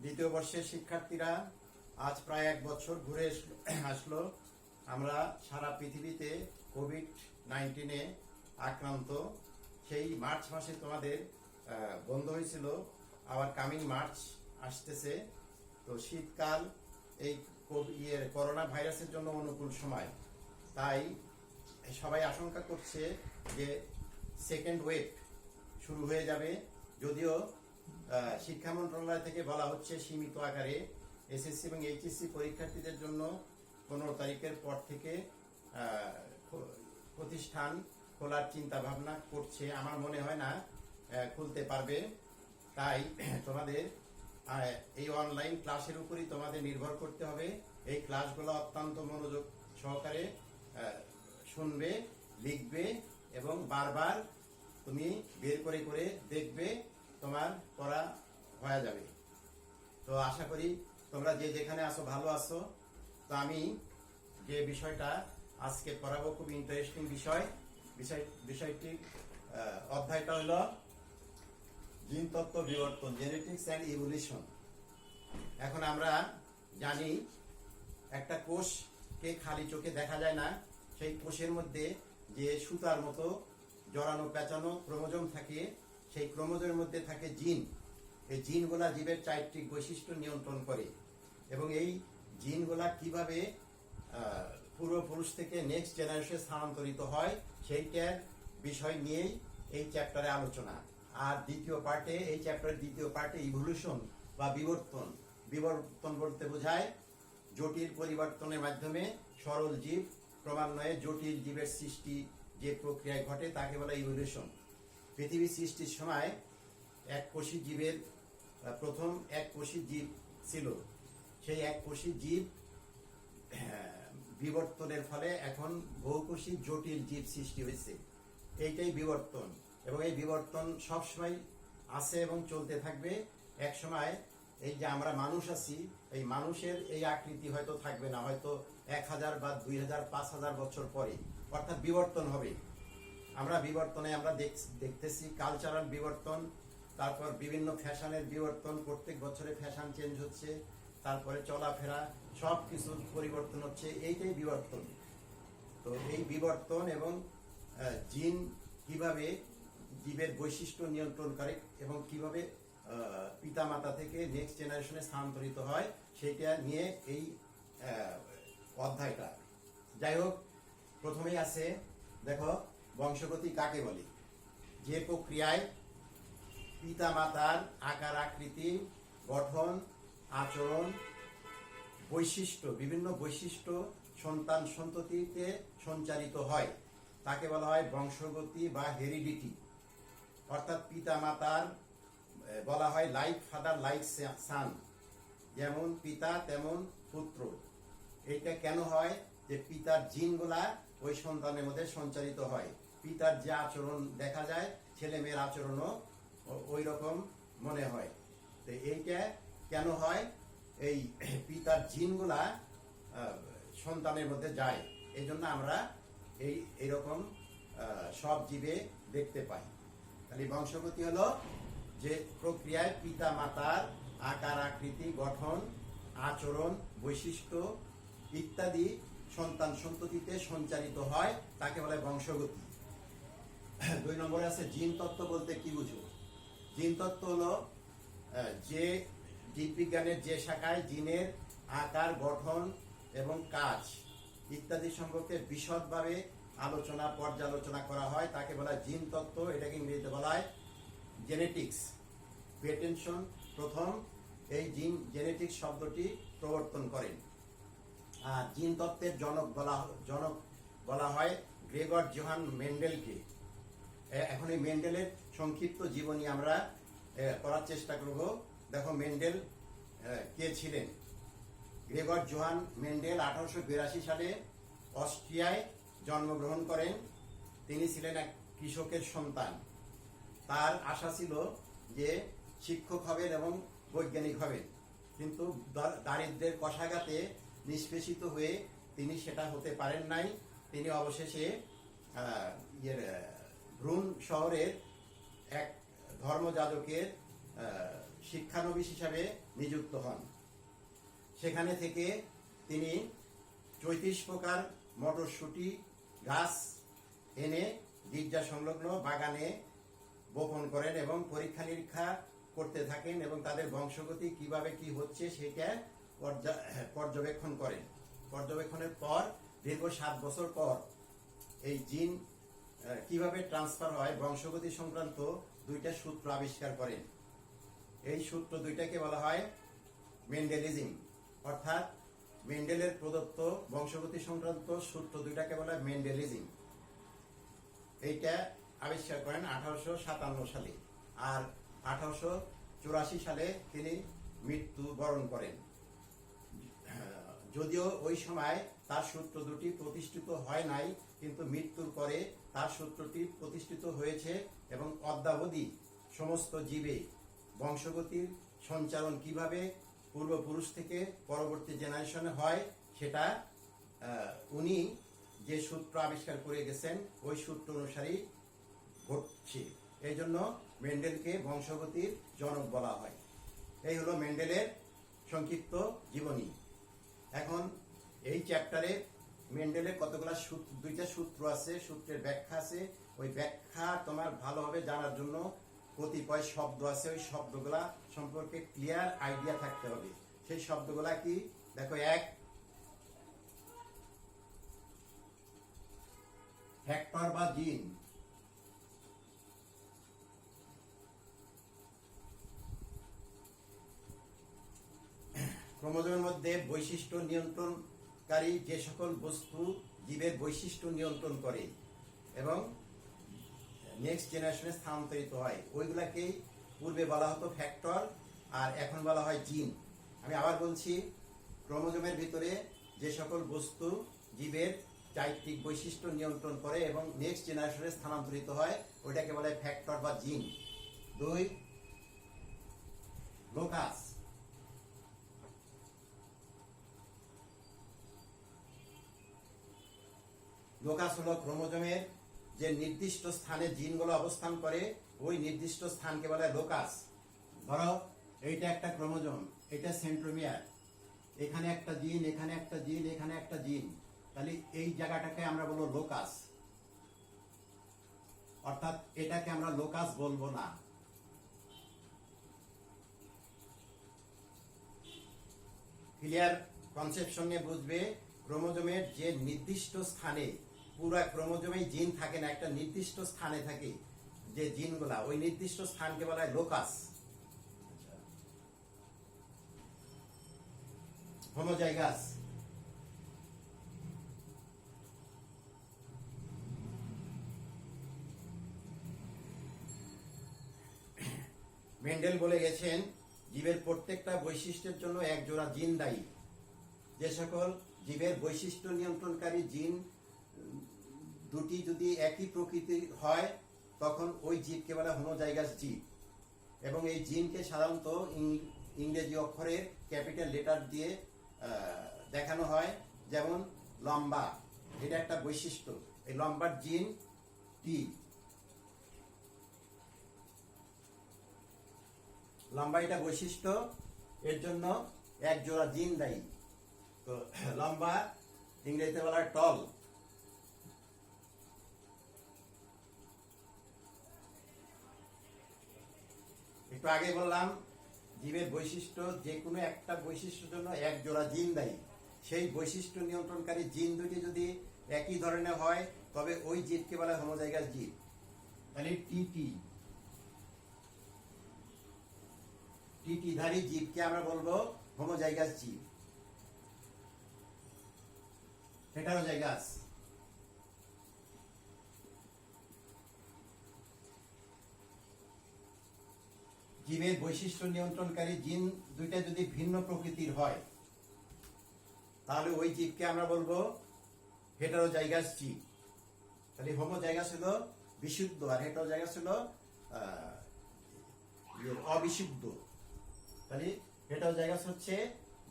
দ্বিতীয় বর্ষের শিক্ষার্থীরা আজ প্রায় 1 বছর ঘুরে আসলো। আমরা সারা পৃথিবীতে কোভিড-19 আক্রান্ত। সেই মার্চ মাসে তোমাদের বন্ধ হয়েছিল, আবার কামিং মার্চ আসতেছে। তো শীতকাল এই করোনা ভাইরাসের জন্য অনুকূল সময়, তাই সবাই আশঙ্কা করছে যে সেকেন্ড ওয়েভ শুরু হয়ে যাবে। যদিও শিক্ষা মন্ত্রণালয় থেকে বলা হচ্ছে সীমিত আকারে এসএসসি এবং এইচএসসি পরীক্ষার্থীদের জন্য 15 তারিখের পর থেকে প্রতিষ্ঠান খোলার চিন্তা ভাবনা করছে। আমার মনে হয় না খুলতে পারবে। তাই তোমাদের এই অনলাইন ক্লাসের উপরই তোমাদের নির্ভর করতে হবে। এই ক্লাসগুলো অত্যন্ত মনোযোগ সহকারে শুনবে, লিখবে এবং বারবার তুমি বের করে করে দেখবে, তোমার পড়া হয়ে যাবে। তো আশা করি তোমরা যে যেখানে আসো ভালো আছো। তো আমি যে বিষয়টা আজকে পড়াবো খুব ইন্টারেস্টিং বিষয়টি অধ্যায়টা হলো জিনতত্ত্ব বিবর্তন, জেনেটিক্স অ্যান্ড ইভলিউশন। এখন আমরা জানি একটা কোষকে খালি চোখে দেখা যায় না। সেই কোষের মধ্যে যে সুতার মতো জড়ানো পেঁচানো ক্রোমোজোম থাকে, সেই ক্রোমোজোমের মধ্যে থাকে জিন। এই জিনগুলা জীবের চারিত্রিক বৈশিষ্ট্য নিয়ন্ত্রণ করে এবং এই জিনগুলা কিভাবে পূর্বপুরুষ থেকে নেক্সট জেনারেশনে স্থানান্তরিত হয় সেইটার বিষয় নিয়েই এই চ্যাপ্টারে আলোচনা। আর এই চ্যাপ্টারের দ্বিতীয় পার্টে ইভলিউশন বা বিবর্তন বলতে বোঝায় জটিল পরিবর্তনের মাধ্যমে সরল জীব ক্রমান্বয়ে জটিল জীবের সৃষ্টি যে প্রক্রিয়ায় ঘটে তাকে বলে ইভলিউশন। পৃথিবী সৃষ্টির সময় প্রথম এককোষী জীব ছিল। সেই এককোষী জীব বিবর্তনের ফলে এখন বহুকোষী জটিল জীব সৃষ্টি হয়েছে। এইটাই বিবর্তন এবং এই বিবর্তন সবসময় আছে এবং চলতে থাকবে। এক সময় এই যে আমরা মানুষ আছি, এই মানুষের এই আকৃতি হয়তো থাকবে না, হয়তো 1000 বা 2000 5000 বছর পরে, অর্থাৎ বিবর্তন হবে। আমরা দেখতেছি কালচারাল বিবর্তন, তারপর বিভিন্ন ফ্যাশনের বিবর্তন, প্রত্যেক বছরে ফ্যাশন চেঞ্জ হচ্ছে, তারপরে চলাফেরা সব কিছুর পরিবর্তন হচ্ছে। এইটাই বিবর্তন। তো এই বিবর্তন এবং জিন কিভাবে জীবের বৈশিষ্ট্য নিয়ন্ত্রণ করে এবং কিভাবে পিতামাতা থেকে নেক্সট জেনারেশনে স্থানান্তরিত হয় সেইটা নিয়ে এই অধ্যায়টা। যাই হোক, প্রথমেই আছে দেখো বংশগতি কাকে বলে। যে প্রক্রিয়ায় পিতামাতার আকার আকৃতি গঠন আচরণ বিভিন্ন বৈশিষ্ট্য সন্তান সন্ততিতে সঞ্চারিত হয় তাকে বলা হয় বংশগতি বা হেরিডিটি। অর্থাৎ পিতামাতার বলা হয় লাইক ফাদার লাইক সান, যেমন পিতা তেমন পুত্র। এটা কেন হয়? যে পিতার জিনগুলা ওই সন্তানের মধ্যে সঞ্চারিত হয়। পিতার যে আচরণ দেখা যায়, ছেলে মেয়ের আচরণও ওই রকম মনে হয়। তো এইটা কেন হয়? এই পিতার জিনগুলা সন্তানের মধ্যে যায়, এই জন্য আমরা এইরকম সব জীবে দেখতে পাই। তাহলে বংশগতি হলো যে প্রক্রিয়ায় পিতা মাতার আকার আকৃতি গঠন আচরণ বৈশিষ্ট্য ইত্যাদি সন্তান সন্ততিতে সঞ্চারিত হয় তাকে বলে বংশগতি। 2 নম্বরে আছে জিনতত্ত্ব বলতে কি বুঝো। জিনতত্ত্ব হলো যে জীববিজ্ঞানের যে শাখায় জিনের আকার গঠন এবং কাজ ইত্যাদি সম্পর্কে বিশদভাবে পর্যালোচনা করা হয় তাকে বলা হয় জিনতত্ত্ব। এটাকে ইংরেজিতে বলা হয় জেনেটিক্স। পেটেনশন প্রথম এই জেনেটিক্স শব্দটি প্রবর্তন করেন। আর জিনতত্ত্বের জনক বলা হয় গ্রেগর জোহান মেন্ডেলকে। এখন এই মেন্ডেলের সংক্ষিপ্ত জীবনী আমরা করার চেষ্টা করব। দেখো মেন্ডেল কে ছিলেন। গ্রেগর জোহান মেন্ডেল 1882 সালে অস্ট্রিয়ায় জন্মগ্রহণ করেন। তিনি ছিলেন এক কৃষকের সন্তান। তার আশা ছিল যে শিক্ষক হবেন এবং বৈজ্ঞানিক হবেন, কিন্তু দারিদ্র্যের কষাঘাতে নিষ্পেষিত হয়ে তিনি সেটা হতে পারেন নাই। তিনি অবশেষে ব্রুন শহরের এক ধর্মযাজকের শিক্ষানবিশ হিসাবে নিযুক্ত হন। সেখানে থেকে তিনি 34 প্রকার মটরশুঁটি গাছ এনে গির্জা সংলগ্ন বাগানে বপন করেন এবং পরীক্ষা নিরীক্ষা করতে থাকেন এবং তাদের বংশগতি কিভাবে কি হচ্ছে সেটা পর্যবেক্ষণ করেন। পর্যবেক্ষণের পর দীর্ঘ 7 বছর পর এই জিন কিভাবে ট্রান্সফার হয় বংশগতি সংক্রান্ত 2টা সূত্র আবিষ্কার করেন। এই সূত্র 2টাকে বলা হয় মেন্ডেলিজম, অর্থাৎ মেন্ডেলের প্রদত্ত বংশগতি সংক্রান্ত সূত্র 2টাকে বলা হয় মেন্ডেলিজম। এইটা আবিষ্কার করেন 1857 সালে, আর 1884 সালে তিনি মৃত্যুবরণ করেন। যদিও ওই সময় তার সূত্র দুটি প্রতিষ্ঠিত হয় নাই, কিন্তু মৃত্যুর পরে তার সূত্রটি প্রতিষ্ঠিত হয়েছে এবং অদ্যাবধি সমস্ত জীবে বংশগতির সঞ্চালন কিভাবে পূর্বপুরুষ থেকে পরবর্তী জেনারেশনে হয় সেটা উনি যে সূত্র আবিষ্কার করে গেছেন ওই সূত্র অনুসারেই ঘটছে। এই জন্য মেন্ডেলকে বংশগতির জনক বলা হয়। এই হলো মেন্ডেলের সংক্ষিপ্ত জীবনী। এখন এই চ্যাপ্টারে মেন্ডেলের কতগুলা সূত্র, 2টা সূত্র আছে, সূত্রের ব্যাখ্যা আছে। ওই ব্যাখ্যা তোমার ভালোভাবে জানার জন্য কতিপয় শব্দ আছে, ওই শব্দগুলা সম্পর্কে ক্লিয়ার আইডিয়া থাকতে হবে। সেই শব্দগুলা কি দেখো, 1 ফ্যাক্টর বা জিন, ক্রোমোজোমের মধ্যে বৈশিষ্ট্য নিয়ন্ত্রণকারী যে সকল বস্তু জীবের বৈশিষ্ট্য নিয়ন্ত্রণ করে এবং নেক্সট জেনারেশনে স্থানান্তরিত হয়, ওইগুলাকেই পূর্বে বলা হতো ফ্যাক্টর, আর এখন বলা হয় জিন। আমি আবার বলছি, ক্রোমোজোমের ভিতরে যে সকল বস্তু জীবের চারিত্রিক বৈশিষ্ট্য নিয়ন্ত্রণ করে এবং নেক্সট জেনারেশনে স্থানান্তরিত হয়, ওইটাকে বলে ফ্যাক্টর বা জিন। 2 লোকাস, লোকাস হলো ক্রোমোজোমের যে নির্দিষ্ট স্থানে জিনগুলো অবস্থান করে ওই নির্দিষ্ট স্থানকে বলে লোকাস। ধরো এইটা একটা ক্রোমোজোম, এটা সেন্ট্রোমিয়ার, এখানে একটা জিন, এখানে একটা জিন, এখানে একটা জিন, তাহলে এই জায়গাটাকে আমরা বলবো লোকাস। অর্থাৎ এটাকে আমরা লোকাস বলবো না। ক্লিয়ার কনসেপশন নিয়ে বুঝবে, ক্রোমোজোমের যে নির্দিষ্ট স্থানে, পুরা ক্রোমোজোমে জিন থাকে না, একটা নির্দিষ্ট স্থানে থাকে যে জিনগুলা, ওই নির্দিষ্ট স্থানকে বলা হয় লোকাস। হোমোজাইগাস, মেন্ডেল বলে গেছেন জীবের প্রত্যেকটা বৈশিষ্ট্যের জন্য এক জোড়া জিন দায়ী। যে সকল জীবের বৈশিষ্ট্য নিয়ন্ত্রণকারী জিন দুটি যদি একই প্রকৃতির হয় তখন ওই জীবকে বলা হোমোজাইগাস জীব। এবং এই জিনকে সাধারণত ইংরেজি অক্ষরের ক্যাপিটাল লেটার দিয়ে দেখানো হয়, যেমন লম্বা, এটা একটা বৈশিষ্ট্য, এই লম্বার জিন টি। লম্বা এটা বৈশিষ্ট্য, এর জন্য এক জোড়া জিন দায়ী। তো লম্বা ইংরেজিতে বলা হয় টল। একটু আগে বললাম জীবের বৈশিষ্ট্য, যে কোনো একটা বৈশিষ্ট্যের জন্য এক জোড়া জিন দায়ী। সেই বৈশিষ্ট্য নিয়ন্ত্রণকারী জিন দুটি যদি একই ধরনের হয় তবে ওই জীবকে বলা হয় হোমোজাইগাস জীব। তাহলে টিটি, টিটিধারী জীবকে আমরা বলবো হোমোজাইগাস জীব। হেটারোজাইগাস, জীবের বৈশিষ্ট্য নিয়ন্ত্রণকারী জিন দুইটা যদি ভিন্ন প্রকৃতির হয় তাহলে ওই জীবকে আমরা বলবো হেটারোজাইগাস জীব। তাহলে হোমোজাইগাস হলো বিশুদ্ধ আর হেটারোজাইগাস হলো অবিশুদ্ধ। তাহলে হেটারোজাইগাস হচ্ছে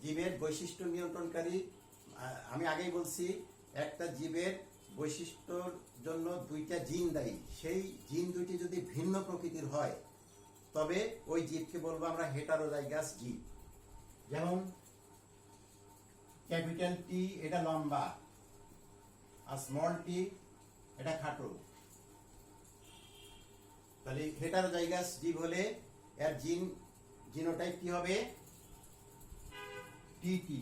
জীবের বৈশিষ্ট্য নিয়ন্ত্রণকারী। আমি আগেই বলছি একটা জীবের বৈশিষ্ট্যর জন্য 2টা জিন দায়ী, সেই জিন দুইটি যদি ভিন্ন প্রকৃতির হয় তবে ওই জীবকে বলবো আমরা হেটারোজাইগাস জীব। যেমন ক্যাপিটাল টি এটা লম্বা, আর স্মল টি এটা খাটো। তাহলে হেটারোজাইগাস জীব হলে এর জিনোটাইপ কি হবে? টিটি।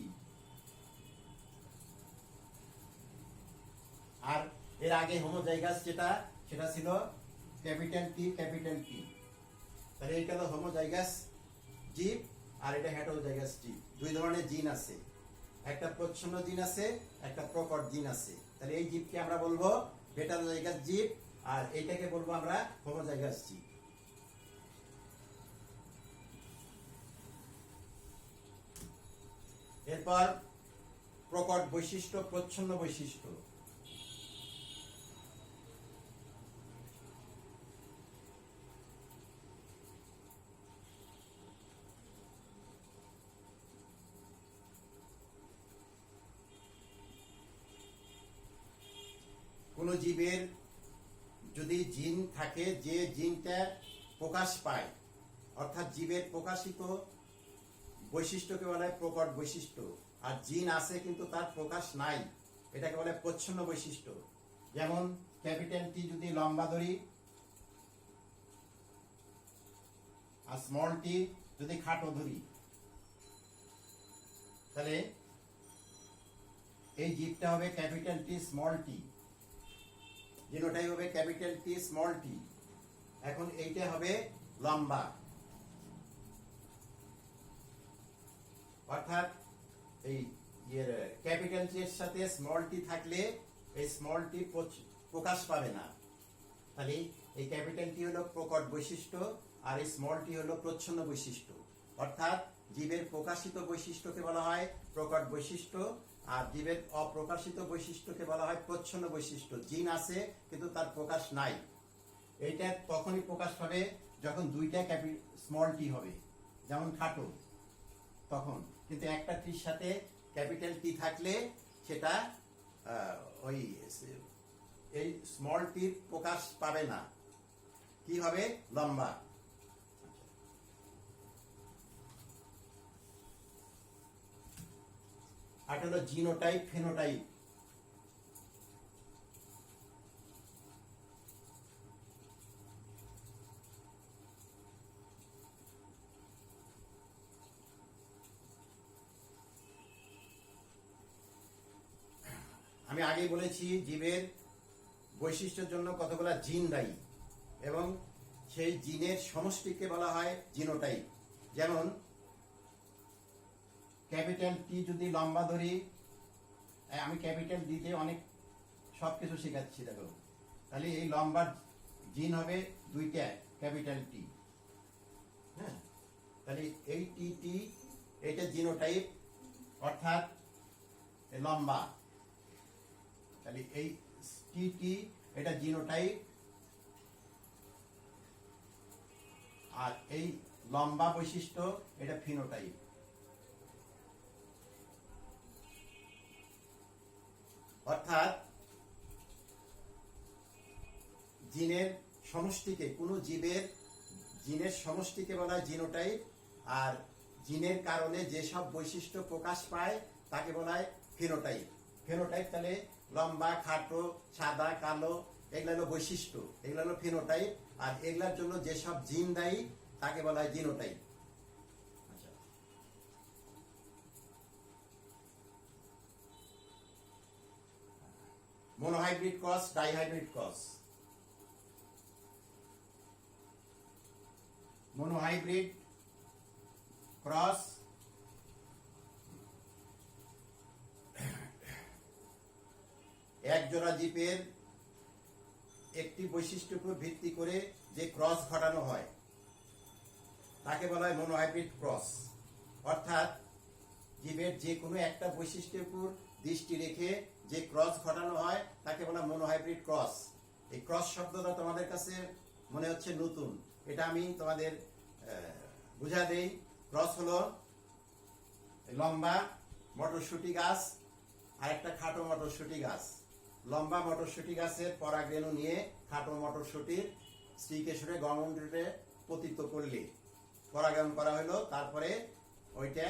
আর এর আগে হোমোজাইগাস যেটা, সেটা ছিল ক্যাপিটাল টি ক্যাপিটাল টি। তাহলে এটা হলো হোমোজাইগাস জীব, আর এটা হেটারোজাইগাস জীব। দুই ধরনের জিন আছে, একটা প্রচ্ছন্ন জিন আছে, একটা প্রকট জিন আছে। তাহলে এই জীবকে আমরা বলবো হেটারোজাইগাস জীব, আর এইটাকে বলবো আমরা হোমোজাইগাস জীব। এরপর প্রকট বৈশিষ্ট্য, প্রচ্ছন্ন বৈশিষ্ট্য। কোন জীবের যদি জিন থাকে, যে জিনটা প্রকাশ পায়, অর্থাৎ জীবের প্রকাশিত বৈশিষ্ট্যকে বলা হয় প্রকট বৈশিষ্ট্য। আর জিন আছে কিন্তু তার প্রকাশ নাই, এটাকে বলে প্রচ্ছন্ন বৈশিষ্ট্য। যেমন ক্যাপিটাল টি যদি লম্বা ধরি, আর স্মল টি যদি খাটো ধরি, তাহলে এই জীবটা হবে ক্যাপিটাল টি স্মল টি, জিনোটাই হবে ক্যাপিটাল টি স্মল টি। এখন এইটা হবে লম্বা, অর্থাৎ এই ক্যাপিটাল টি এর সাথে স্মল টি থাকলে এই স্মল টি প্রকাশ পাবে না। তাহলে এই ক্যাপিটাল টি হলো প্রকট বৈশিষ্ট্য, আর এই স্মল টি হলো প্রচ্ছন্ন বৈশিষ্ট্য। অর্থাৎ জীবের প্রকাশিত বৈশিষ্ট্যকে বলা হয় প্রকট বৈশিষ্ট্য, আর জীবের অপ্রকাশিত বৈশিষ্ট্যকে বলা হয় প্রচ্ছন্ন বৈশিষ্ট্য। জিন আছে কিন্তু তার প্রকাশ নাই। এইটা তখনই প্রকাশ পাবে যখন দুইটা স্মল টি হবে, যেমন খাটো তখন। কিন্তু একটা টির সাথে ক্যাপিটাল টি থাকলে সেটা ওই এই স্মল টির প্রকাশ পাবে না, কি হবে? লম্বা। আর হলো জিনোটাইপ, ফেনোটাইপ। আমি আগেই বলেছি জীবের বৈশিষ্ট্যের জন্য কতগুলা জিন দায়ী, এবং সেই জিনের সমষ্টিকে বলা হয় জিনোটাইপ। যেমন ক্যাপিটাল টি যদি লম্বা ধরি, আমি ক্যাপিটাল দিতে অনেক সবকিছু শেখাচ্ছি, দেখো। তাহলে এই লম্বার জিন হবে দুইটা, ক্যাপিটাল টি। হ্যাঁ, তাহলে এই টি টি এটা জিনোটাইপ, অর্থাৎ লম্বা। তাহলে এই টি টি এটা জিনোটাইপ, আর এই লম্বা বৈশিষ্ট্য এটা ফিনোটাইপ। অর্থাৎ জিনের সমষ্টিকে, কোন জীবের জিনের সমষ্টিকে বলা হয় জিনোটাইপ, আর জিনের কারণে যেসব বৈশিষ্ট্য প্রকাশ পায় তাকে বলা হয় ফিনোটাইপ। ফিনোটাইপ তাহলে লম্বা, খাটো, সাদা, কালো, এগুলো হলো বৈশিষ্ট্য, এগুলো হলো ফিনোটাইপ। আর এগুলার জন্য যেসব জিন দায়ী তাকে বলা হয় genotype. Monohybrid cross, dihybrid cross. Monohybrid cross এক জোড়া জীবের একটি বৈশিষ্ট্যের উপর ভিত্তি করে যে ক্রস ঘটানো হয় তাকে বলা হয় মনোহাইব্রিড ক্রস। অর্থাৎ জীবের যে কোনো একটা বৈশিষ্ট্যের উপর দৃষ্টি রেখে যে ক্রস ঘটানো হয় তাকে বলা মনোহাইব্রিড ক্রস। এই ক্রস শব্দটা তোমাদের কাছে মনে হচ্ছে নতুন, এটা আমি তোমাদের বুঝা দেই। ক্রস হলো লম্বা মটরশুঁটি গাছ আর একটা খাটো মটরশুঁটি গাছ। লম্বা মটরশুঁটি গাছের পরাগরেণু নিয়ে খাটো মটরশুঁটির স্ত্রীকেশরে গমণ্ডলে পতিত করলে, পরাগায়ন করা হলো, তারপরে ওইটা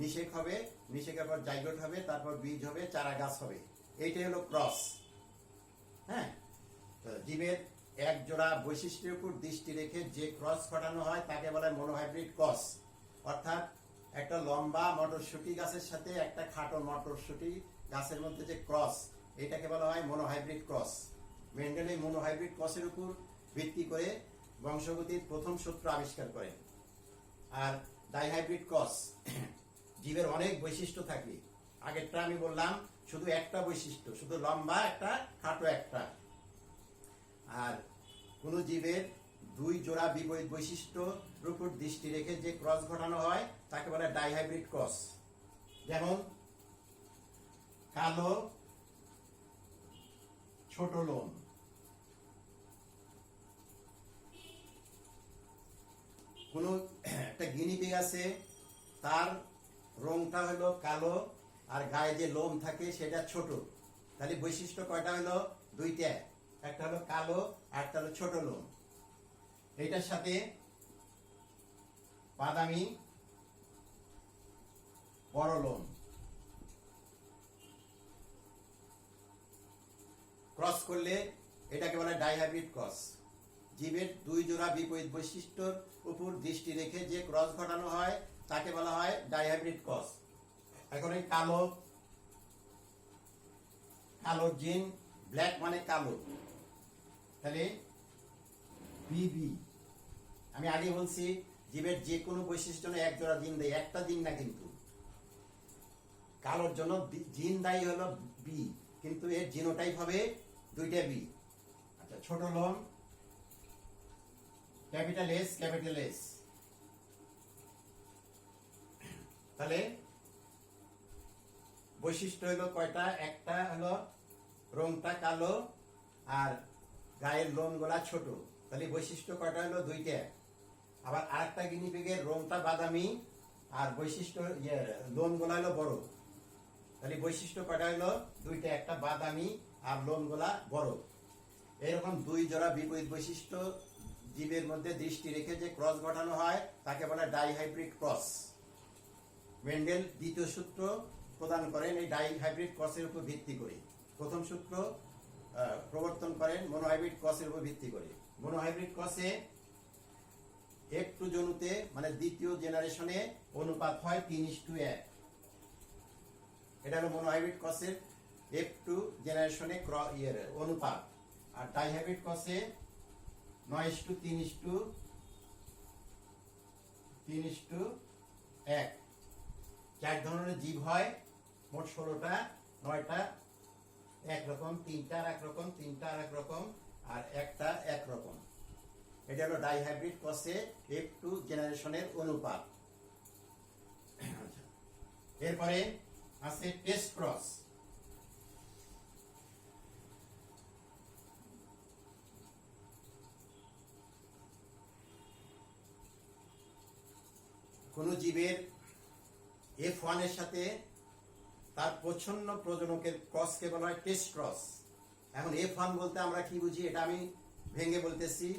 নিষেক হবে, নিষেকের পর জাইগোট হবে, তারপর বীজ হবে, চারা গাছ হবে। এইটাই হলো ক্রস। হ্যাঁ, তো জীবের এক জোড়া বৈশিষ্ট্যের উপর দৃষ্টি রেখে যে ক্রস ঘটানো হয় তাকে বলা হয় মনোহাইব্রিড ক্রস। অর্থাৎ একটা লম্বা মটরশুঁটি গাছের সাথে একটা খাটো মটরশুঁটি গাছের মধ্যে যে ক্রস, এটাকে বলা হয় মনোহাইব্রিড ক্রস। মেন্ডেল এই মনোহাইব্রিড ক্রসের উপর ভিত্তি করে বংশগতির প্রথম সূত্র আবিষ্কার করেন। আর ডাইহাইব্রিড ক্রস, জীবের অনেক বৈশিষ্ট্য থাকে। আগেরটা আমি বললাম শুধু একটা বৈশিষ্ট্য, শুধু লম্বা একটা, খাটো একটা। আর কোন জীবের দুই জোড়া বিপরীত বৈশিষ্ট্যর উপর দৃষ্টি রেখে যে ক্রস ঘটানো হয় তাকে বলে ডাইহাইব্রিড ক্রস। যেমন কালো ছোট লোম, কোন একটা গিনিপিগ আছে, তার রংটা হলো কালো আর গায়ে যে লোম থাকে সেটা ছোট, তাহলে বৈশিষ্ট্য কয়টা হলো? দুইটা, একটা হলো কালো আর একটা হলো ছোট লোম। এটার সাথে বাদামি বড় লোম ক্রস করলে এটাকে বলে ডাইহাইব্রিড ক্রস। জীবের দুই জোড়া বিপরীত বৈশিষ্ট্যর উপর দৃষ্টি রেখে যে ক্রস ঘটানো হয় তাকে বলা হয় ডাইহাইব্রিড ক্রস। এখন এই কালো জিন, ব্ল্যাক মানে কালো, তাহলে বিবি। আমি আগে বলছি জীবের যে কোনো বৈশিষ্ট্য এক জোড়া জিন দেয়, একটা জিন না, কিন্তু কালোর জন্য জিন দায়ী হলো বি, কিন্তু এর জিনোটাইপ হবে দুইটা বি। আচ্ছা, ছোট লোম ক্যাপিটাল এস, ক্যাপিটাল এস। তাহলে বৈশিষ্ট্য হলো কয়টা? একটা হলো রংটা কালো আর গায়ের লোম গুলা ছোট, তাহলে বৈশিষ্ট্য কয়টা হলো? দুইটা। আবার আরেকটা গিনিপিগের রংটা বাদামি আর বৈশিষ্ট্য লোম গুলা হলো বড়, তাহলে বৈশিষ্ট্য কয়টা হলো? দুইটা, একটা বাদামি আর লোম গুলা বড়। এরকম দুই জোড়া বিপরীত বৈশিষ্ট্য জীবের মধ্যে দৃষ্টি রেখে যে ক্রস ঘটানো হয় তাকে বলে ডাইহাইব্রিড ক্রস। মেন্ডেল দ্বিতীয় সূত্র প্রদান করেন এই ডাইহাইব্রিড ক্রসের উপর ভিত্তি করে। প্রথম সূত্র প্রবর্তন করেন মনোহাইব্রিড ক্রসের উপর ভিত্তি করে। মনোহাইব্রিড ক্রসে F2 জনুতে মানে দ্বিতীয় জেনারেশনে অনুপাত হয় 3:1। এটা হলো মনোহাইব্রিড ক্রসের F2 জেনারেশনে অনুপাত। আর ডাইহাইব্রিড ক্রসে 9:3:1। 4 ধরনের জীব হয়, মোট 16টা, 9টা একরকম, 3টা একরকম, 3টা একরকম, আর একটা একরকম। এটা হলো ডাইহাইব্রিড ক্রসে F2 জেনারেশনের অনুপাত। এরপরে আছে টেস্ট ক্রস। কোন জীবের F1 এর সাথে তার প্রচ্ছন্ন প্রজনকের ক্রসকে বলা হয় টেস্ট ক্রস। এখন F1 বলতে আমরা কি বুঝি এটা আমি ভেঙে বলতেছি।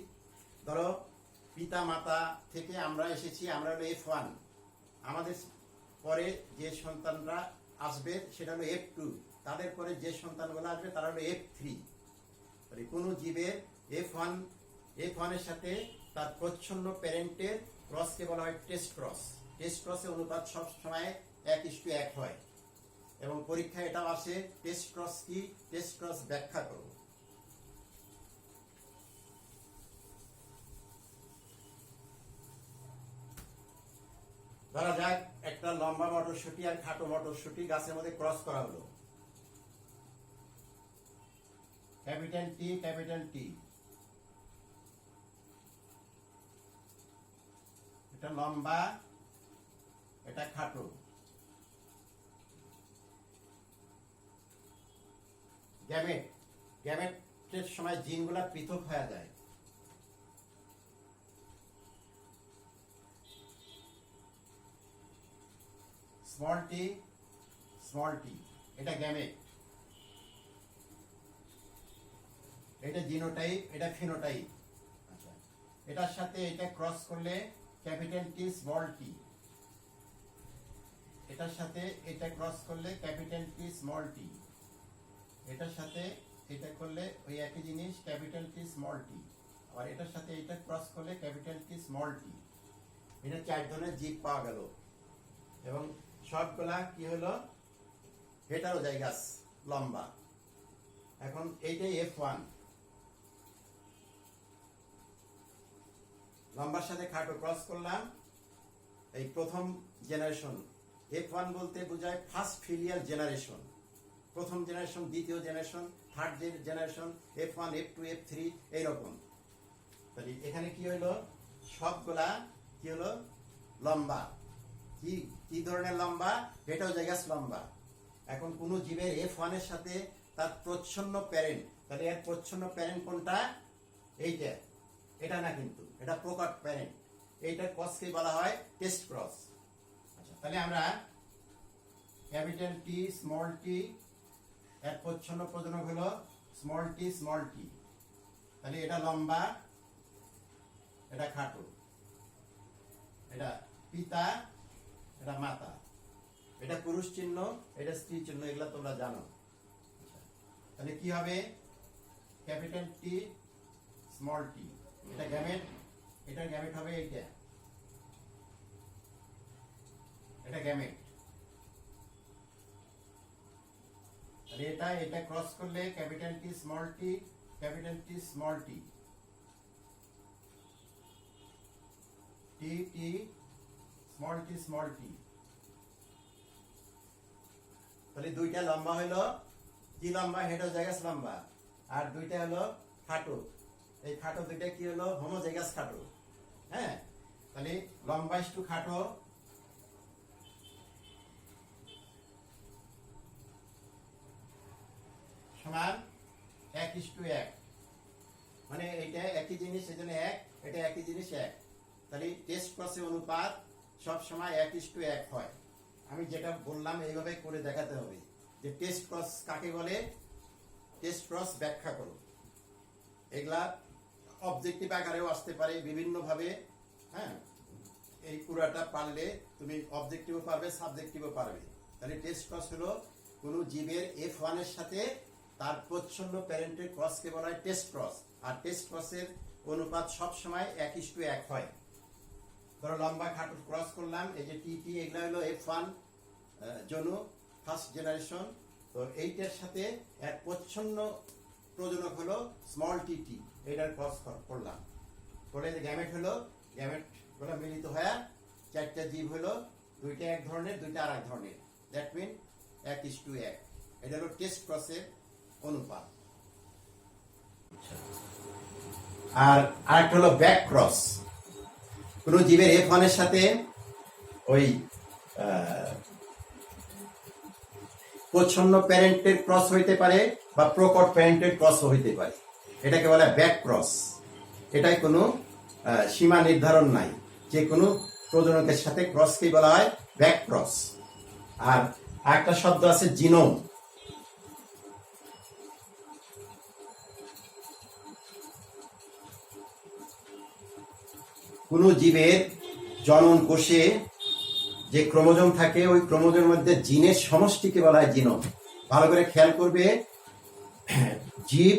ধরো পিতা মাতা থেকে আমরা এসেছি, আমরা হলো F1, আমাদের পরে যে সন্তানরা আসবে সেটা হলো F2, তাদের পরে যে সন্তানগুলো আসবে তারা হলো F3। কোন জীবের F1 এর সাথে তার প্রচ্ছন্ন প্যারেন্টের ক্রসকে বলা হয় টেস্ট ক্রস। টেস্ট ক্রসের অনুপাত সব সময় 1:1 হয়, এবং পরীক্ষায় এটাও আসে টেস্ট ক্রস কি, টেস্ট ক্রস ব্যাখ্যা করো। ধরা যাক একটা লম্বা মটরশুঁটি আর খাটো মটরশুঁটি গাছের মধ্যে ক্রস করা হলো, ক্যাপিটাল টি, ক্যাপিটাল টি। এটা লম্বা, এটা খাটো। গ্যামেটের সময় জিনগুলা পৃথক হয়ে যায়। স্মল টি, স্মল টি, এটা গ্যামেট। এটা জিনোটাইপ, এটা ফিনোটাইপ। আচ্ছা, এটার সাথে এটা ক্রস করলে ক্যাপিটাল টি স্মল টি, এটার সাথে এটা ক্রস করলে ক্যাপিটাল টি স্মল টি, এটার সাথে এটা করলে ওই একই জিনিস ক্যাপিটাল টি স্মল টি, আর এটার সাথে এটা ক্রস করলে ক্যাপিটাল টি স্মল টি। এটা 4 ধরনের জীব পাওয়া গেল এবং সবগুলা কি হলো হেটারোজাইগাস লম্বা। এখন এইটাই F1, লম্বার সাথে খাটো ক্রস করলাম, এই প্রথম জেনারেশন। F1 বলতে বোঝায় ফার্স্ট ফিলিয়াল জেনারেশন, প্রথম জেনারেশন, দ্বিতীয় generation, third generation, F1, F2, F3 এইরকম। তাহলে এখানে কি হলো সবগুলা কি হলো লম্বা। কি কি ধরনের লম্বা? হেটারোজাইগাস লম্বা। এখন কোন জীবের F1 এর সাথে তার প্রচ্ছন্ন প্যারেন্ট, তাহলে এর প্রচ্ছন্ন প্যারেন্ট কোনটা? এইটা, এটা না কিন্তু, এটা প্রকট প্যারেন্ট। এইটার ক্রসকে বলা হয় টেস্ট ক্রস। আচ্ছা, তাহলে আমরা ক্যাপিটাল টি স্মল টি এর প্রচ্ছন্ন প্রজনক হলো স্মল টি স্মল টি। তাহলে এটা লম্বা, এটা খাটো, এটা পিতা, এটা মাতা, এটা পুরুষ চিহ্ন, এটা স্ত্রী চিহ্ন, এগুলা তোমরা জানো। তাহলে কি হবে? ক্যাপিটাল টি স্মল টি, এটা গ্যামেট, এটা গ্যামেট হবে এইটা, এটা গ্যামেট। তাহলে এটা এটা ক্রস করলে ক্যাপিটাল টি স্মল টি, ক্যাপিটাল টি স্মল টি, টি টি স্মল টি স্মল টি। তাহলে দুইটা লম্বা হলো কি লম্বা? হেটারোজাইগাস লম্বা। আর দুইটা হলো খাটো, এই খাটো দুইটা কি হলো? হোমোজাইগাস খাটো। হ্যাঁ, তাহলে লম্বা ইস টু খাটো সমান 1:1, মানে এটা একই জিনিস এজন্য 1, এটা একই জিনিস 1। তাহলে টেস্ট ক্রসের অনুপাত সব সময় 1:1 হয়। আমি যেটা বললাম এইভাবে করে দেখাতে হবে যে টেস্ট ক্রস কাকে বলে, টেস্ট ক্রস ব্যাখ্যা করো। এগুলা অবজেক্টিভ আকারেও আসতে পারে বিভিন্ন ভাবে। হ্যাঁ, এই পুরাটা পারলে তুমি অবজেক্টিভও পারবে, সাবজেক্টিভও পারবে। তাহলে টেস্ট ক্রস হলো কোন জীবের F1 এর সাথে তার প্রচ্ছন্ন প্যারেন্টের ক্রসকে বলা হয় টেস্ট ক্রস। আর টেস্ট ক্রসের অনুপাত সব সময় 1:1 হয়। ধরো লম্বা খাটো ক্রস করলাম, এই যে টি টি, এগুলা হলো F1 জনু, ফার্স্ট জেনারেশন। তো এইটার সাথে এক প্রচ্ছন্ন প্রজনক হলো স্মল টি টি, এটার ক্রস করলাম, করে গ্যামেট হলো, গ্যামেট গুলো মিলিত হয়ে 4টা জীব হলো, দুইটা এক ধরনের, দুইটা আর এক ধরনের। That mean 1:1। এটা হলো টেস্ট ক্রসের অনুপাত। আর আরেকটা হলো ব্যাক ক্রস। কোন জীবের F1 এর সাথে ওই প্রচ্ছন্ন প্যারেন্টের ক্রস হইতে পারে বা প্রকট প্যারেন্টের ক্রস হইতে পারে, এটাকে বলে ব্যাক ক্রস। এটাই কোনো সীমা নির্ধারণ নাই, যে কোনো প্রজনকের সাথে ক্রসকেই বলা হয় ব্যাক ক্রস। আর আরেকটা শব্দ আছে জিনোম। কোন জীবের জনন কোষে যে ক্রোমোজোম থাকে, ওই ক্রোমোজোমের মধ্যে জিনের সমষ্টিকে বলা হয় জিনোম। ভালো করে খেয়াল করবে, জীব,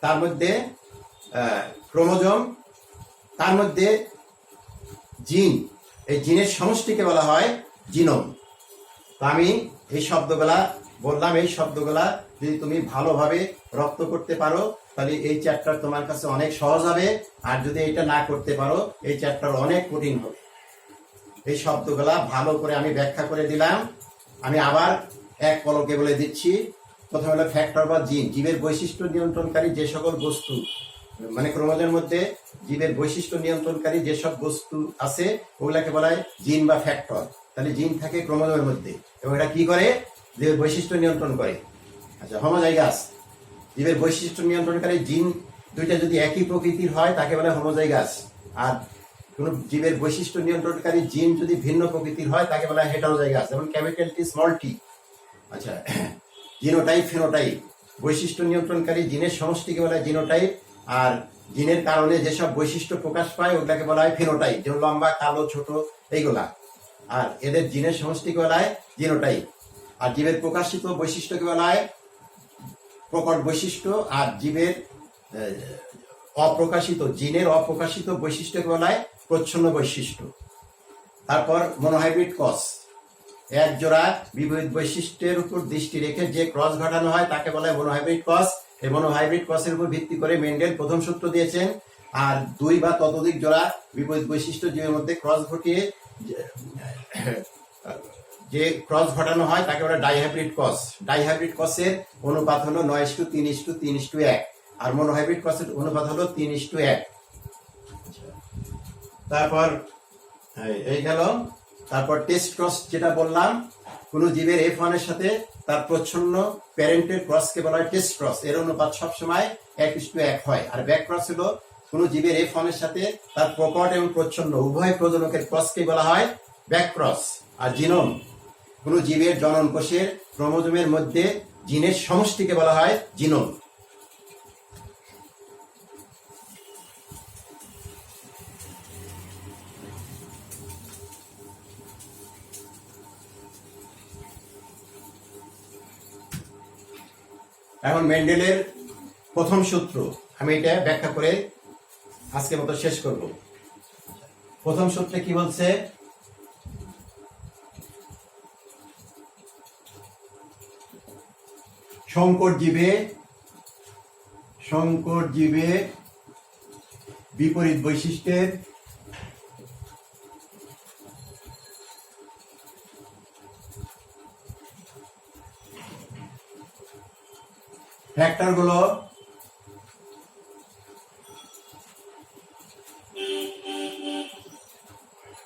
তার মধ্যে ক্রোমোজোম, তার মধ্যে জিন, এই জিনের সমষ্টিকে বলা হয় জিনোম। তো আমি এই শব্দগুলা বললাম, এই শব্দগুলা যদি তুমি ভালোভাবে রপ্ত করতে পারো তাহলে এই চ্যাপ্টার তোমার কাছে অনেক সহজ হবে। আর যদি এটা না করতে পারো এই চ্যাপ্টার অনেক কঠিন হবে। এই শব্দগুলা ভালো করে আমি ব্যাখ্যা করে দিলাম। আমি আবার এক পলকে বলে দিচ্ছি। প্রথমে হলো ফ্যাক্টর বা জিন, জীবের বৈশিষ্ট্য নিয়ন্ত্রণকারী যে সকল বস্তু, মানে ক্রোমোজোমের মধ্যে জীবের বৈশিষ্ট্য নিয়ন্ত্রণকারী যেসব বস্তু আছে ওগুলাকে বলা হয় জিন বা ফ্যাক্টর। তাহলে জিন থাকে ক্রোমোজোমের মধ্যে এবং এটা কি করে? জীবের বৈশিষ্ট্য নিয়ন্ত্রণ করে। আচ্ছা, হোমোজাইগাস, জীবের বৈশিষ্ট্য নিয়ন্ত্রণকারী জিন দুইটা যদি একই প্রকৃতির হয় তাকে বলে হোমোজাইগাস। আর কোন জীবের বৈশিষ্ট্য নিয়ন্ত্রণকারী জিন যদি ভিন্ন প্রকৃতির হয় তাকে বলা হয় হেটারোজাইগাস, যেমন ক্যাপিটাল টি স্মল টি। আচ্ছা, জিনোটাইপ ফিনোটাইপ, বৈশিষ্ট্য নিয়ন্ত্রণকারী জিনের সমষ্টিকে বলা হয় জিনোটাইপ, আর জিনের কারণে যেসব বৈশিষ্ট্য প্রকাশ পায় ওগুলাকে বলা হয় ফিনোটাইপ, যেমন লম্বা, কালো, ছোট, এইগুলা। আর এদের জিনের সমষ্টিকে বলা হয় জিনোটাইপ। আর জীবের প্রকাশিত বৈশিষ্ট্যকে বলা হয় প্রকট বৈশিষ্ট্য। আর জীবের অপ্রকাশিত, জিনের অপ্রকাশিত বৈশিষ্ট্যকে বলা হয় প্রচ্ছন্ন বৈশিষ্ট্য। তারপর মনোহাইব্রিড ক্রস, এক জোড়া বিপরীত বৈশিষ্ট্যের উপর দৃষ্টি রেখে যে ক্রস ঘটানো হয় তাকে বলা হয় মনোহাইব্রিড ক্রস। এই মনোহাইব্রিড ক্রসের উপর ভিত্তি করে মেন্ডেল প্রথম সূত্র দিয়েছেন। আর দুই বা ততোধিক জোড়া বিপরীত বৈশিষ্ট্য জীবের মধ্যে ক্রস ঘটিয়ে যে ক্রস ঘটানো হয় তাকে বলা ডাইহাইব্রিড ক্রস। ডাইহাইব্রিড ক্রসের অনুপাত হলো 9:3:3:1, আর মনোহাইব্রিড ক্রসের অনুপাত হলো 3:1। তারপর এই গেল। তারপর টেস্ট ক্রস যেটা বললাম, কোন জীবের F1 এর সাথে তার প্রচ্ছন্ন প্যারেন্টের ক্রসকে বলা হয় টেস্ট ক্রস। এর অনুপাত সবসময় 1:1 হয়। আর ব্যাক ক্রস হলো কোন জীবের F1 এর সাথে তার প্রকট এবং প্রচ্ছন্ন উভয় প্রজনকের ক্রসকে বলা হয় ব্যাক ক্রস। আর জিনোম, কোন জীবের জনন কোষের ক্রোমোজোমের মধ্যে জিনের সমষ্টিকে বলা হয় জিনোম। এখন মেন্ডেলের প্রথম সূত্র, আমি এটা ব্যাখ্যা করে আজকের মতো শেষ করব। প্রথম সূত্রে কি বলছে? সংকর জীবে বিপরীত বৈশিষ্ট্যের ফ্যাক্টরগুলো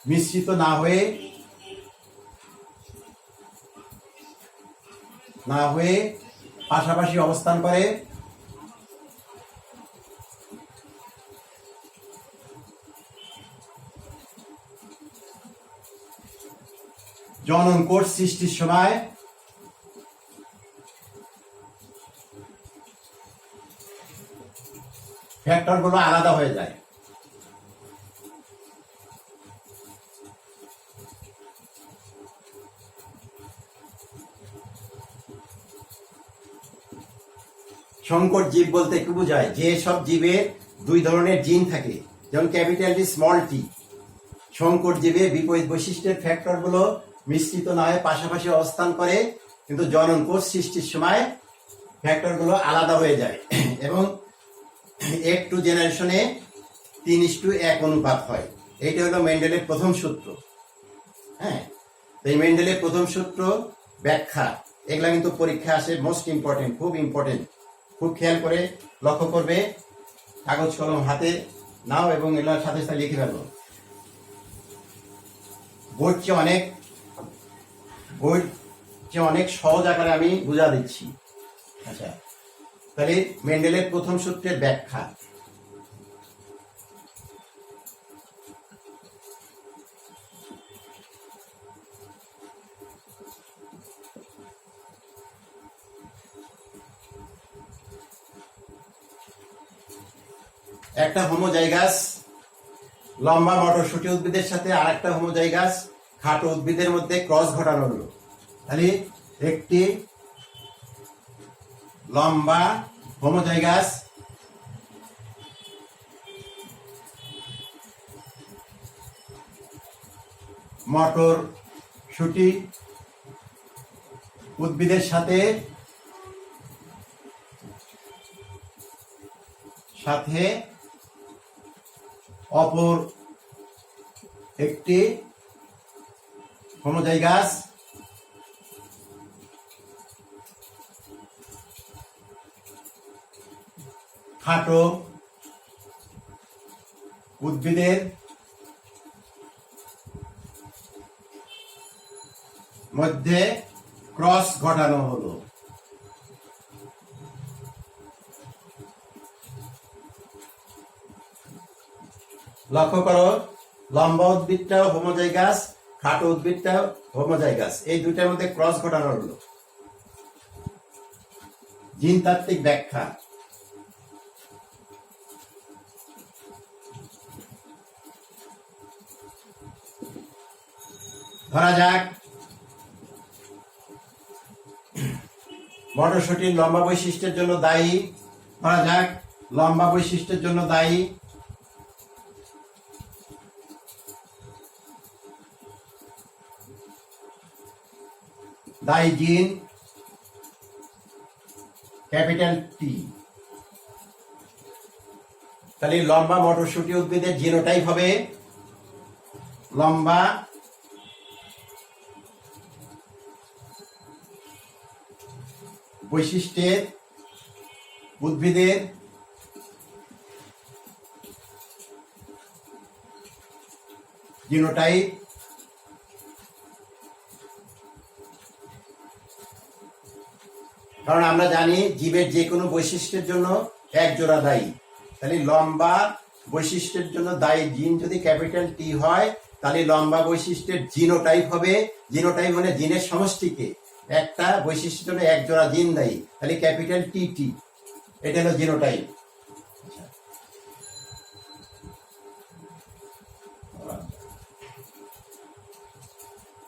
মিশ্রিত না হয়ে পাশাপাশি অবস্থান করে। জনন কোষ সৃষ্টির সময় ফ্যাক্টরগুলো আলাদা হয়ে যায়। সংকর জীব বলতে কি বোঝায়? যে সব জীবের দুই ধরনের জিন থাকে, যেমন ক্যাপিটাল টি, স্মল টি। সংকর জীবে বিপরীত বৈশিষ্ট্যের ফ্যাক্টরগুলো মিশ্রিত না হয়ে পাশাপাশি অবস্থান করে, কিন্তু জনন কোষ সৃষ্টির সময় ফ্যাক্টরগুলো আলাদা হয়ে যায় এবং এক টু জেনারেশনে 3:1 অনুপাত হয়। এইটা হলো মেন্ডেলের প্রথম সূত্র। হ্যাঁ, এই মেন্ডেলের প্রথম সূত্র ব্যাখ্যা, এগুলা কিন্তু পরীক্ষা আসে, মোস্ট ইম্পর্টেন্ট, খুব ইম্পর্টেন্ট। খুব খেয়াল করে লক্ষ্য করবে, কাগজ কলম হাতে নাও এবং এগুলোর সাথে সাথে লিখে ফেলো। বইয়ের চেয়ে অনেক সহজ আকারে আমি বুঝা দিচ্ছি। আচ্ছা, তাহলে মেন্ডেলের প্রথম সূত্রের ব্যাখ্যা। একটা হোমোজাইগাস লম্বা মটরশুঁটি উদ্ভিদের সাথে আর একটা হোমোজাইগাস খাটো উদ্ভিদের মধ্যে ক্রস ঘটানো হলো। তাহলে একটি লম্বা হোমোজাইগাস মটরশুঁটি উদ্ভিদের সাথে অপর একটি হোমোজাইগাস খাটো উদ্ভিদের মধ্যে ক্রস ঘটানো হলো। লক্ষ্য করো, লম্বা উদ্ভিদটাও হোমোজাইগাস, খাটো উদ্ভিদটাও হোমোজাইগাস, এই দুইটার মধ্যে ক্রস ঘটানো হলো। জিনতাত্ত্বিক ব্যাখ্যা। ধরা যাক মটরশুঁটির লম্বা বৈশিষ্ট্যের জন্য দায়ী, ধরা যাক লম্বা বৈশিষ্ট্যের জন্য দায়ী জিন ক্যাপিটাল টি। তাহলে লম্বা মটরশুঁটি উদ্ভিদের জিনোটাইপ হবে লম্বা বৈশিষ্ট্যের উদ্ভিদের জিনোটাইপ কারণ আমরা জানি জীবের যে কোনো বৈশিষ্ট্যের জন্য এক জোড়া দায়ী। তাহলে লম্বা বৈশিষ্ট্যের জন্য দায়ী জিন যদি ক্যাপিটাল টি হয় তাহলে লম্বা বৈশিষ্ট্যের জিনোটাইপ হবে, জিনোটাইপ মানে জিনের সমষ্টিকে একটা বৈশিষ্ট্যের জন্য এক জোড়া জিন দায়ী, তাহলে ক্যাপিটাল টি টি, এটা হলো জিনোটাইপ।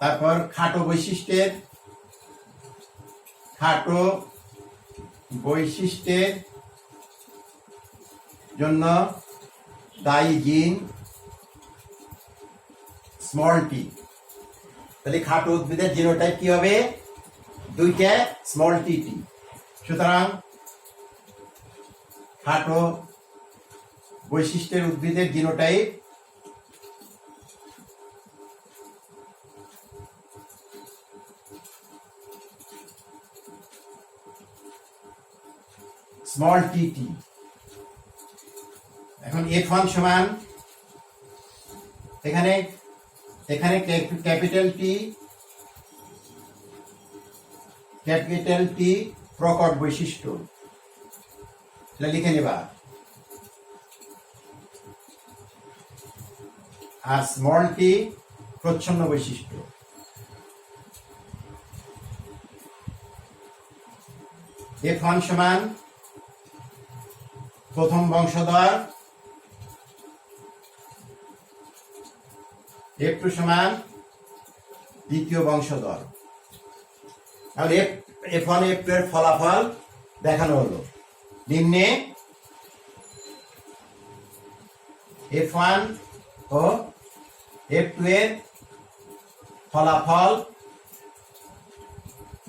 তারপর খাটো বৈশিষ্ট্যের জন্য দায়ী জিন স্মল টি। তাহলে খাটো উদ্ভিদের জিনোটাইপ কি হবে? দুইটা স্মল টি টি। সুতরাং খাটো বৈশিষ্ট্যের উদ্ভিদের জিনোটাইপ স্মল টি টি। এখন F1 সমান এখানে ক্যাপিটাল টি প্রকট বৈশিষ্ট্য লিখে নেবা, আর স্মল টি প্রচ্ছন্ন বৈশিষ্ট্য। F1 সমান প্রথম বংশধর, F2 সমান দ্বিতীয় বংশধর। তাহলে F1 F2 এর ফলাফল দেখানো হলো নিম্নে। F1 ও F2 এর ফলাফল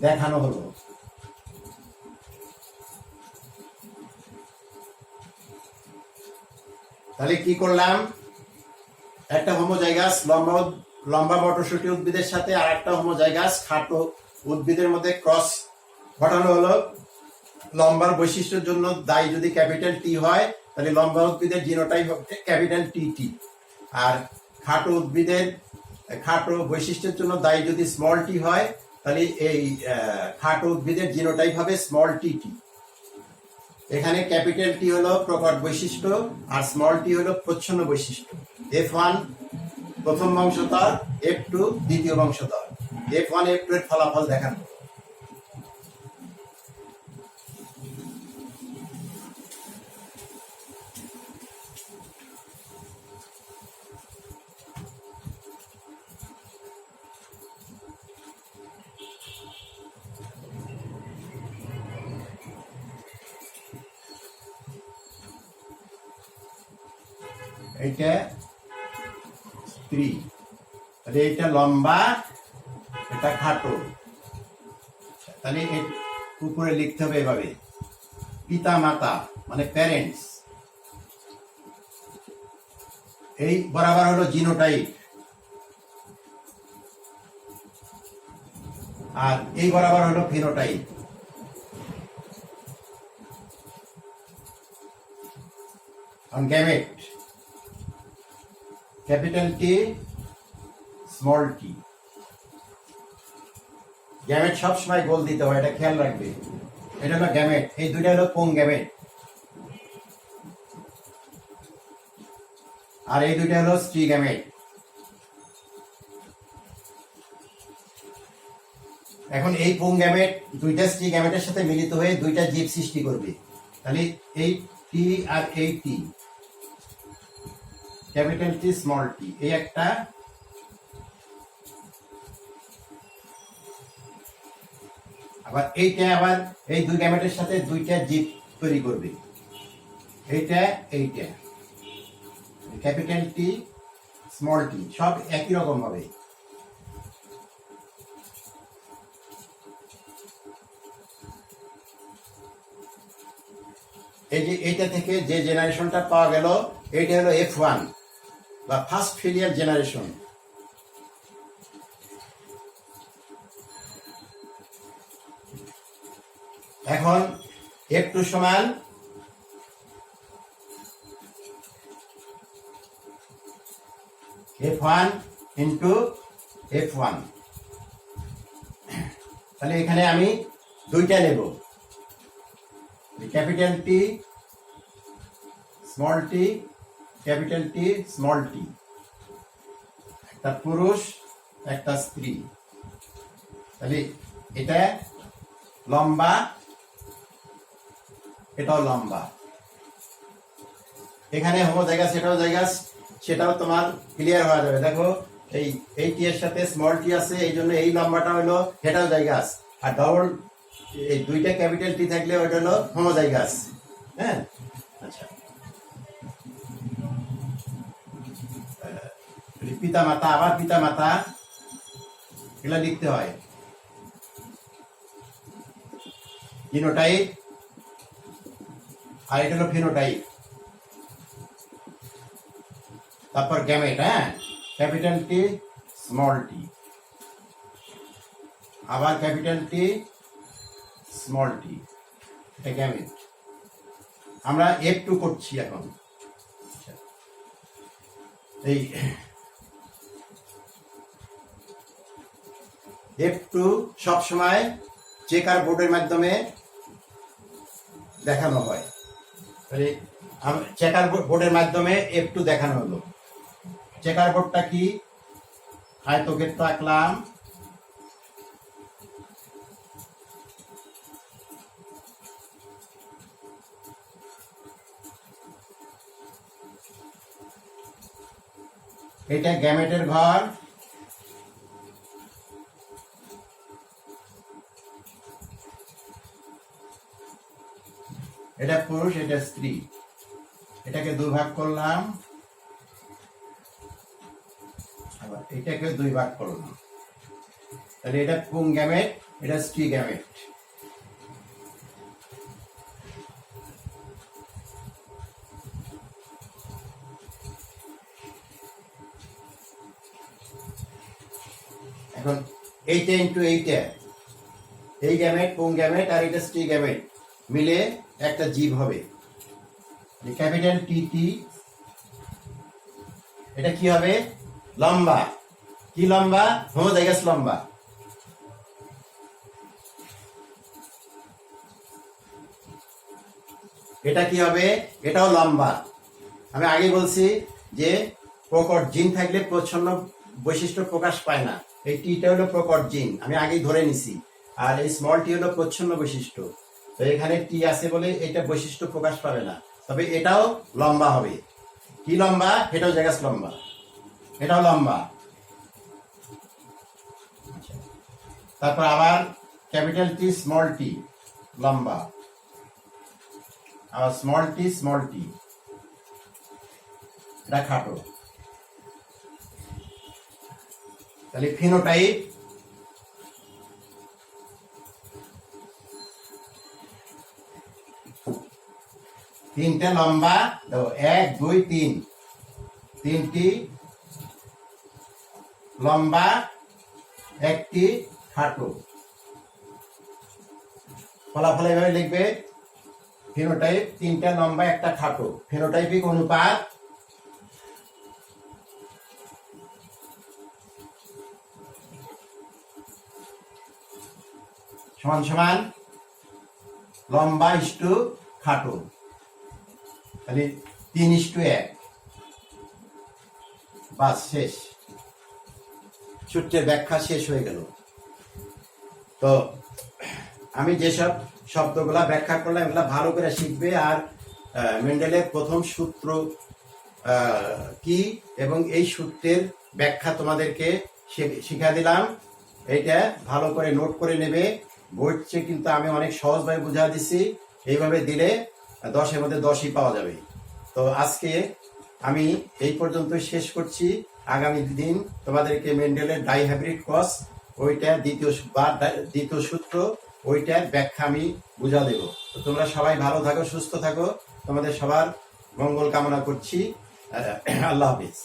দেখানো হলো। তাহলে কি করলাম? একটা হোমোজাইগাস লম্বা মটরশুঁটি উদ্ভিদের সাথে আর একটা হোমোজাইগাস খাটো উদ্ভিদের মধ্যে ক্রস ঘটানো হলো। লম্বার বৈশিষ্ট্যের জন্য দায়ী যদি ক্যাপিটাল টি হয় তাহলে লম্বা উদ্ভিদের জিনোটাইপ হবে ক্যাপিটাল টি টি, আর খাটো বৈশিষ্ট্যের জন্য দায়ী যদি স্মল টি হয় তাহলে এই খাটো উদ্ভিদের জিনোটাইপ হবে স্মল টি টি। এখানে ক্যাপিটাল টি হলো প্রকট বৈশিষ্ট্য আর স্মল টি হলো প্রচ্ছন্ন বৈশিষ্ট্য। F1 প্রথম বংশধর, F2 দ্বিতীয় বংশধর। F1 F2 এর ফলাফল দেখানো। এইটা স্ত্রী, তাহলে এইটা লম্বা, এটা খাটো। তাহলে উপরে লিখতে হবে এভাবে, পিতা মাতা মানে প্যারেন্টস। এই বরাবর হলো জিনোটাইপ, আর এই বরাবর হলো phenotype. Gamete capital T small T. Gamete সবসময় গোল দিতে হয়, এটা খেয়াল রাখবে। এটা হলো গ্যামেট, এই দুইটা হলো পুং গ্যামেট, আর এই দুইটা হলো স্ত্রী গ্যামেট। এখন এই পুং গ্যামেট দুইটা স্ত্রী গ্যামেটের সাথে মিলিত হয়ে দুইটা জীব সৃষ্টি করবে। তাহলে এই টি আর এই টি, ক্যাপিটাল টি স্মল টি, এই একটা আবার এইটা আবার এই দুই গ্যামেটের সাথে দুইটা জিপ তৈরি করবে, এইটা এইটা, ক্যাপিটাল টি স্মল টি সব একই রকম হবে। এই যে এইটা থেকে যে জেনারেশনটা পাওয়া গেল এইটা হলো F1 বা ফার্স্ট ফিলিয়ার জেনারেশন। এখন F2 সমান F1 ইন্টু F1। তাহলে এখানে আমি দুইটা নেব, ক্যাপিটাল টি স্মল টি, ক্যাপিটাল টি স্মল টি, একটা পুরুষ একটা স্ত্রী। তাহলে এটা লম্বা, এটাও লম্বা, এখানে হোমোজাইগাস এটাও জাইগাস, সেটাও তোমার ক্লিয়ার হয়ে যাবে। দেখো এই টি এর সাথে স্মল টি আছে, এই জন্য এই লম্বাটা হলো এটাও জাইগাস, আর ডবল এই দুইটা ক্যাপিটাল টি থাকলে ওটা হলো হোমোজাইগাস। হ্যাঁ, আচ্ছা, পিতা মাতা, আবার পিতা মাতা এগুলা লিখতে হয়। জিনোটাইপ আর এটা হলো ফিনোটাইপ। তারপর গ্যামেট, হ্যাঁ, ক্যাপিটাল টি স্মল টি, আবার ক্যাপিটাল টি স্মল টি, এটা গ্যামেট। আমরা F2 করছি এখন। এই F2 সবসময় চেকার বোর্ডের মাধ্যমে দেখানো হয়। চেকার বোর্ডের মাধ্যমে F2 দেখানো হলো। চেকার বোর্ডটা কি? আয়তক্ষেত্র আঁকলাম, এটা গ্যামেটের ঘর, এটা পুরুষ এটা স্ত্রী, এটাকে দুই ভাগ করলাম, আবার এটাকে দুই ভাগ করলাম। তাহলে এটা পুং গ্যামেট, এটা স্ত্রী গ্যামেট। এখন এইটা ইন্টু এইটা, এই গ্যামেট পুং গ্যামেট আর এটা স্ত্রী গ্যামেট মিলে একটা জীব হবে, ক্যাপিটাল টি টি। এটা কি হবে? লম্বা। কি লম্বা? হোমোজাইগাস লম্বা। এটা কি হবে? এটাও লম্বা। আমি আগে বলছি যে প্রকট জিন থাকলে প্রচ্ছন্ন বৈশিষ্ট্য প্রকাশ পায় না। এই টিটা হলো প্রকট জিন, আমি আগেই ধরে নিছি। আর এই স্মল টি হলো প্রচ্ছন্ন বৈশিষ্ট্য। তো এখানে টি আছে বলে এটা বৈশিষ্ট্য প্রকাশ পাবে না, তবে এটাও লম্বা হবে। কি লম্বা? এটাও জায়গাস লম্বা, এটাও লম্বা। তারপর আবার ক্যাপিটাল টি স্মল টি লম্বা, আবার স্মল টি এটা খাটো। তাহলে ফিনোটাইপ তিনটে লম্বা, এক দুই তিন, তিনটি লম্বা একটি খাটো। ফলাফল এভাবে লিখবে, ফিনোটাইপ তিনটা লম্বা একটা খাটো। ফিনোটাইপিক অনুপাত সমান সমান লম্বা ইস্টু খাটো, তাহলে 3:1। বাস, শেষ। সূত্রের ব্যাখ্যা শেষ হয়ে গেল। তো আমি যেসব শব্দগুলা ব্যাখ্যা করলাম এগুলা ভালো করে শিখবে। আর মেন্ডেলের প্রথম সূত্র কি এবং এই সূত্রের ব্যাখ্যা তোমাদেরকে শিখা দিলাম, এইটা ভালো করে নোট করে নেবে। বইছে কিন্তু আমি অনেক সহজভাবে বুঝা দিছি। এইভাবে দিলে 10-এর মধ্যে 10ই পাওয়া যাবে। তো আজকে আমি এই পর্যন্ত শেষ করছি। আগামী দিন তোমাদেরকে মেন্ডেলের ডাইহাইব্রিড ক্রস ওইটা দ্বিতীয় সূত্র ওইটার ব্যাখ্যা আমি বুঝা দেব। তো তোমরা সবাই ভালো থাকো, সুস্থ থাকো, তোমাদের সবার মঙ্গল কামনা করছি। আল্লাহ হাফিজ।